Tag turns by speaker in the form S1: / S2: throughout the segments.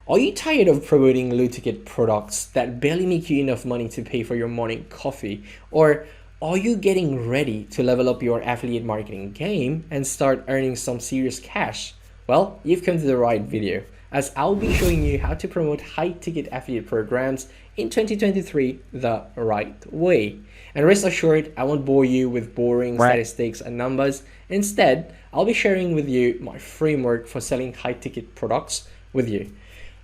S1: Are you tired of promoting low ticket products that barely make you enough money to pay for your morning coffee? Or are you getting ready to level up your affiliate marketing game and start earning some serious cash? Well, you've come to the right video, as I'll be showing you how to promote high ticket affiliate programs in 2023 the right way. And rest assured, I won't bore you with boring statistics and numbers. Instead, I'll be sharing with you my framework for selling high ticket products with you.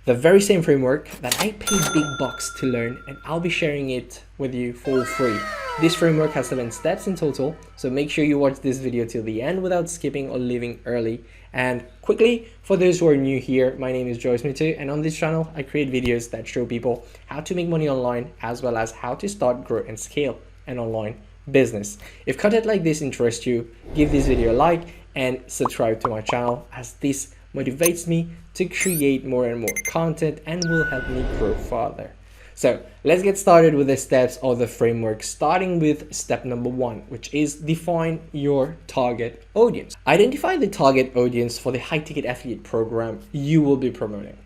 S1: The very same framework that I paid big bucks to learn, and I'll be sharing it with you for free. This framework has 7 steps in total, so make sure you watch this video till the end without skipping or leaving early. And quickly, for those who are new here, my name is Joyce Meettoo, and on this channel, I create videos that show people how to make money online, as well as how to start, grow, and scale an online business. If content like this interests you, give this video a like and subscribe to my channel, as this motivates me to create more and more content and will help me grow further. So let's get started with the steps of the framework, starting with step number 1, which is define your target audience. Identify the target audience for the high ticket affiliate program you will be promoting.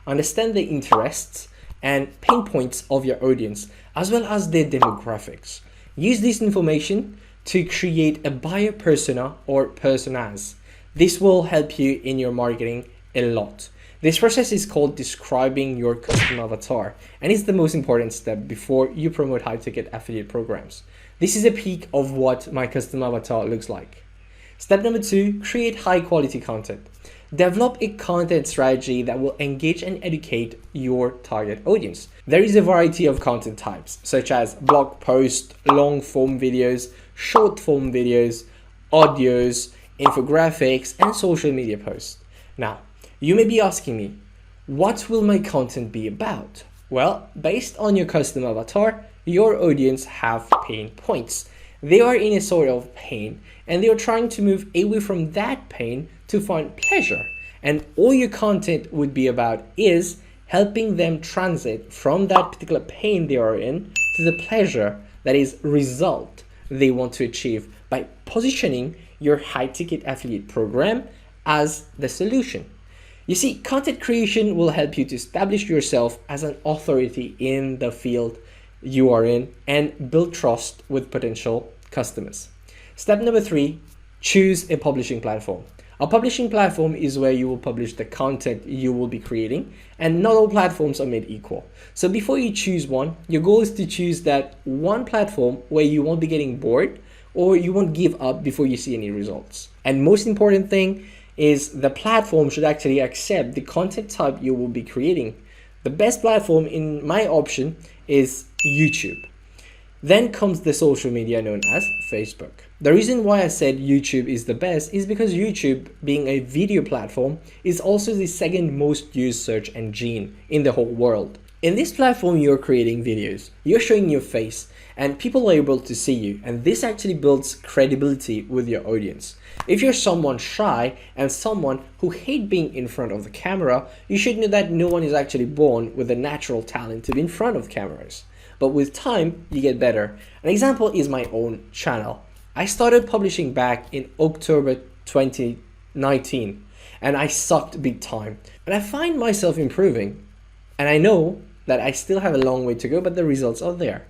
S1: Understand the interests and pain points of your audience, as well as their demographics. Use this information to create a buyer persona or personas. This will help you in your marketing a lot. This process is called describing your customer avatar, and it's the most important step before you promote high ticket affiliate programs. This is a peek of what my customer avatar looks like. Step number 2, create high quality content. Develop a content strategy that will engage and educate your target audience. There is a variety of content types, such as blog posts, long form videos, short form videos, audios, infographics, and social media posts. Now, you may be asking me, what will my content be about? Well, based on your customer avatar, your audience have pain points. They are in a sort of pain, and they are trying to move away from that pain to find pleasure. And all your content would be about is helping them transit from that particular pain they are in to the pleasure, that is result they want to achieve, by positioning your high ticket affiliate program as the solution. You see, content creation will help you to establish yourself as an authority in the field you are in and build trust with potential customers. Step number 3, choose a publishing platform. A publishing platform is where you will publish the content you will be creating, and not all platforms are made equal. So before you choose one, your goal is to choose that one platform where you won't be getting bored or you won't give up before you see any results. And most important thing is the platform should actually accept the content type you will be creating. The best platform in my option is YouTube. Then comes the social media known as Facebook. The reason why I said YouTube is the best is because YouTube, being a video platform, is also the second most used search engine in the whole world. In this platform, you're creating videos, you're showing your face, and people are able to see you, and this actually builds credibility with your audience. If you're someone shy and someone who hates being in front of the camera, you should know that no one is actually born with a natural talent to be in front of cameras. But with time, you get better. An example is my own channel. I started publishing back in October 2019, and I sucked big time. And I find myself improving, and I know that I still have a long way to go, but the results are there.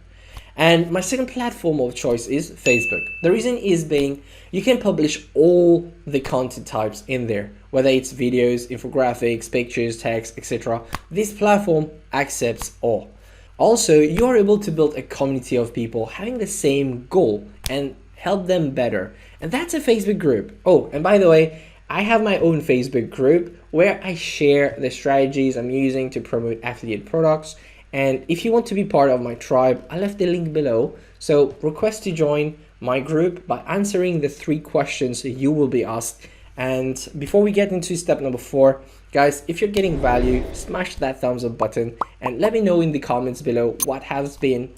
S1: And my second platform of choice is Facebook. The reason is being, you can publish all the content types in there, whether it's videos, infographics, pictures, text, etc. This platform accepts all. Also, you are able to build a community of people having the same goal and help them better. And that's a Facebook group. Oh, and by the way, I have my own Facebook group where I share the strategies I'm using to promote affiliate products. And if you want to be part of my tribe, I left the link below. So request to join my group by answering the 3 questions you will be asked. And before we get into step number 4, guys, if you're getting value, smash that thumbs up button and let me know in the comments below what has been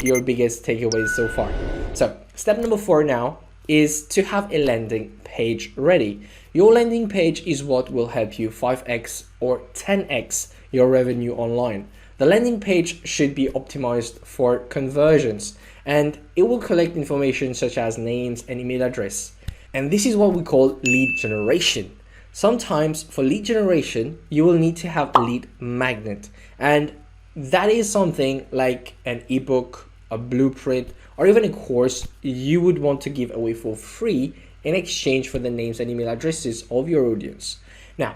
S1: your biggest takeaways so far. So step number 4 now is to have a landing page ready. Your landing page is what will help you 5x or 10x your revenue online. The landing page should be optimized for conversions, and it will collect information such as names and email address. And this is what we call lead generation. Sometimes for lead generation, you will need to have a lead magnet, and that is something like an ebook, a blueprint, or even a course you would want to give away for free in exchange for the names and email addresses of your audience. Now,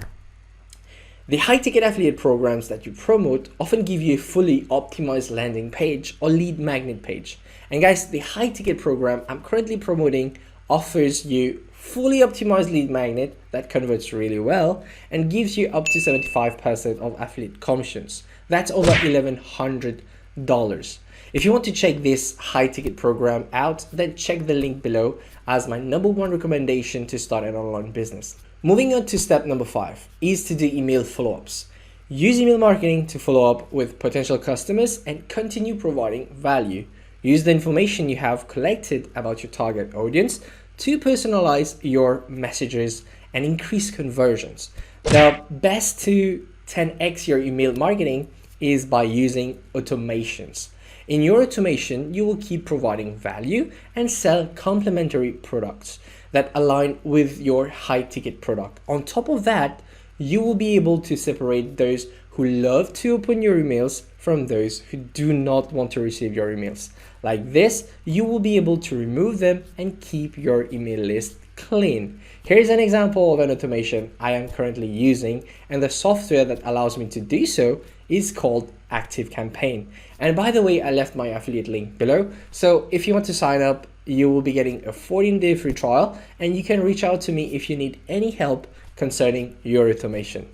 S1: the high-ticket affiliate programs that you promote often give you a fully optimized landing page or lead magnet page. And guys, the high-ticket program I'm currently promoting offers you fully optimized lead magnet that converts really well and gives you up to 75% of affiliate commissions. That's over $1,100. If you want to check this high-ticket program out, then check the link below as my #1 recommendation to start an online business. Moving on to step number 5 is to do email follow-ups. Use email marketing to follow up with potential customers and continue providing value. Use the information you have collected about your target audience to personalize your messages and increase conversions. The best to 10x your email marketing is by using automations. In your automation, you will keep providing value and sell complementary products that align with your high ticket product. On top of that, you will be able to separate those who love to open your emails from those who do not want to receive your emails. Like this, you will be able to remove them and keep your email list clean. Here's an example of an automation I am currently using, and the software that allows me to do so is called ActiveCampaign. And by the way, I left my affiliate link below. So if you want to sign up, you will be getting a 14-day free trial, and you can reach out to me if you need any help concerning your automation.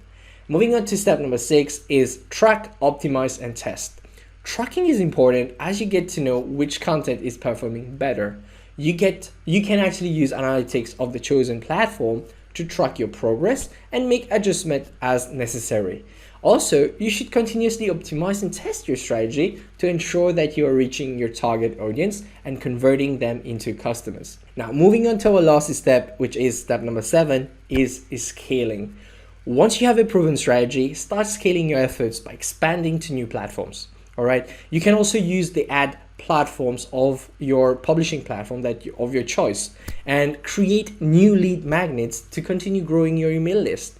S1: Moving on to step number 6 is track, optimize, and test. Tracking is important as you get to know which content is performing better. You can actually use analytics of the chosen platform to track your progress and make adjustments as necessary. Also, you should continuously optimize and test your strategy to ensure that you are reaching your target audience and converting them into customers. Now, moving on to our last step, which is step number 7, is scaling. Once you have a proven strategy, start scaling your efforts by expanding to new platforms. All right. You can also use the ad platforms of your publishing platform of your choice and create new lead magnets to continue growing your email list.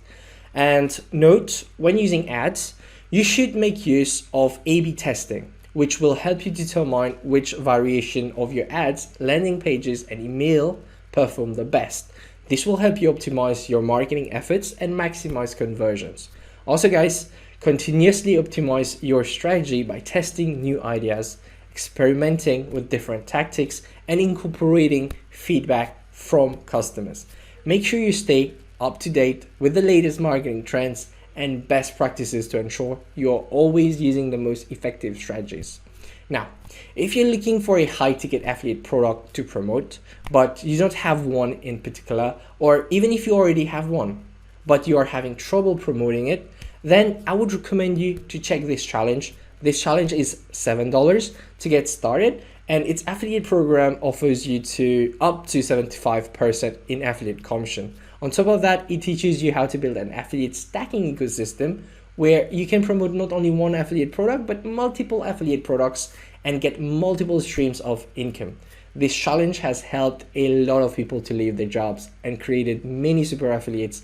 S1: And note, when using ads, you should make use of A/B testing, which will help you determine which variation of your ads, landing pages, and email perform the best. This will help you optimize your marketing efforts and maximize conversions. Also, guys, continuously optimize your strategy by testing new ideas, experimenting with different tactics, and incorporating feedback from customers. Make sure you stay up to date with the latest marketing trends and best practices to ensure you're always using the most effective strategies. Now, if you're looking for a high ticket affiliate product to promote, but you don't have one in particular, or even if you already have one, but you are having trouble promoting it, then I would recommend you to check this challenge. This challenge is $7 to get started, and its affiliate program offers you up to 75% in affiliate commission. On top of that, it teaches you how to build an affiliate stacking ecosystem where you can promote not only one affiliate product, but multiple affiliate products and get multiple streams of income. This challenge has helped a lot of people to leave their jobs and created many super affiliates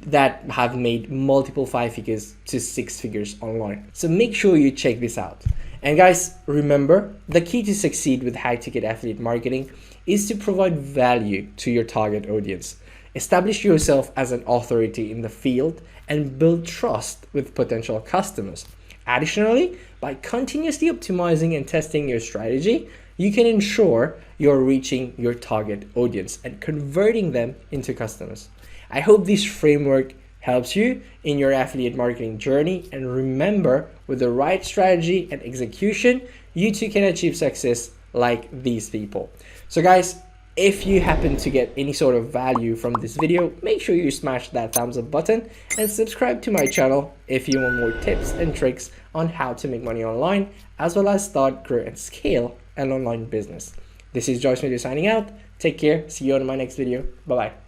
S1: that have made multiple 5 figures to 6 figures online. So make sure you check this out. And guys, remember, the key to succeed with high ticket affiliate marketing is to provide value to your target audience. Establish yourself as an authority in the field and build trust with potential customers. Additionally, by continuously optimizing and testing your strategy, you can ensure you're reaching your target audience and converting them into customers. I hope this framework helps you in your affiliate marketing journey, and remember, with the right strategy and execution, you too can achieve success like these people. So guys, if you happen to get any sort of value from this video, make sure you smash that thumbs up button and subscribe to my channel if you want more tips and tricks on how to make money online, as well as start, grow, and scale an online business. This is Joyce Meettoo signing out. Take care. See you on my next video. Bye-bye.